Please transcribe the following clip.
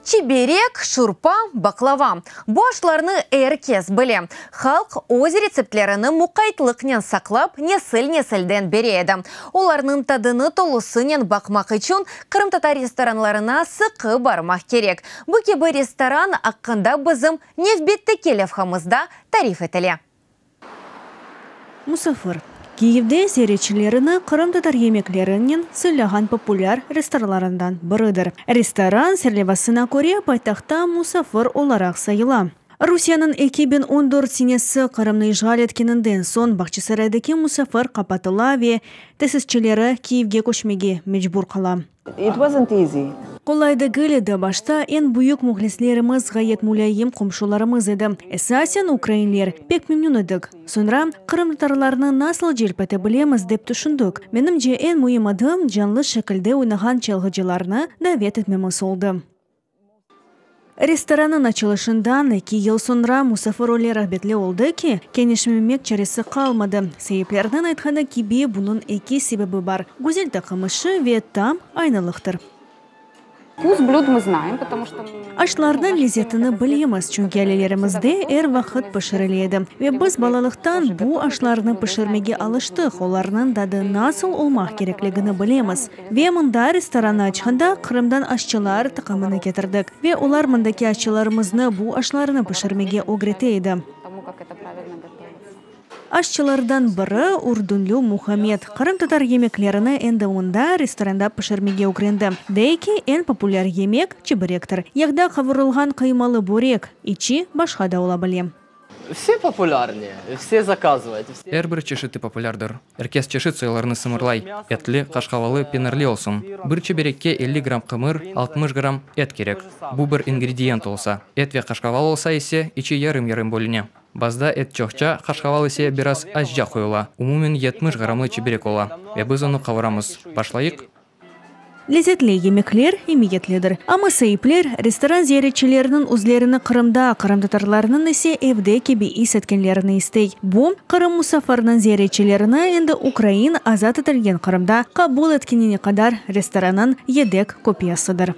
Чеберек, шурпа, баклава. Bu ашларны әркез біле. Халк өз рецептлеріні мұқайтлықнен сақлап, несіл-несілден береді. Оларның тадыны толысынен бақмақ үшін Қырым-татар ресторанларына сықы бармақ керек. Бұл кебі ресторан аққында бізім невбетті келевхамызда тариф етілі. Мұсафыр. Киевде зеречілеріні Қырым-татар емеклерінен сөйлеген популяр ресторанларынан бірідір. Ресторан серлевасына көре пайтақта мұсафыр оларақ сайыла. Русияның 2014 сенесі Қырымны ишғал еткенінден сон Бақчысарайдекі мұсафыр қапатыла ве тәсісчілері Киевге көшмеге мәжбүр қала. Қолайды гіледі башта ең бұйық мұхлеслеріміз ғайет мұлайым құмшуларымыз еді. Эсасен украинлер пек мемнун едік. Сонра Қырым-татарларны насыл желпәті білеміз деп түшіндік. Менімже ең мұйым адым жанлы шекілде ойнаған челғыжыларны дәвет етмеміз олды. Ресторанын açılışından 2 yıl sonra мұсафыр олері бетле oldu ki, kenişmemek çaresi kalmadı. Seyiplerden айтқаны gibi bunun 2 sebebi var. Güzel takımışı ve tam aynılıktır. Вкус блюд мы знаем, потому что... Aşlardan lezzetini bilemiz, çünkü ailelerimizdे er vakit pişirilеді. Ve biz balalıktan bu aşlarını pişirmege alıştık. Onlarının tadı nasıl olmak gerekligini bilemiz. Ve mında restoranı açkanda Kırım'dan aşçılar takımını getirdik. Ve onlar mındaki aşçılarımızны bu aşlarını pişirmege öğreteydi. Aşçılardan biri Urdunlu Muhammed. Қырым-татар yemeklerini endi onda restoranda pişirmege öğrendi. Deyki en popüler yemek çebirektir. Yağda kavurulgan kıymalı börek. İçi başka da olabilir. Все популярны, все заказывают. Әрбір чешеті популярдыр. Әркес чешет сойларны сымырлай. Әтлі, қашқавалы, пенерлі олсын. Бір чеберекке 50 грамм қымыр, 60 грамм әт керек. Бұл бір ингредиент олса. Әт ве қашқавал олса есе, ичи ярым-ярым бөліне. Базда әт чоқча, қашқавал есе біраз ажжа қойыла. Умумен 70 граммлы чеберек ола. Біз оны қавырамыз. Башлайық. Lezzetli yemekler imiyetlidir. Ama sahipler restoran ziyaretçilerinin özlerini Kırım'da, Kırım-tatarlarının ise evde gibi hissetkenlerini istey. Bu, Kırım musafarının ziyaretçilerini endi Ukrayna azat etilgen Kırım'da kabul etkenine kadar restoranın yedek kopyasıdır.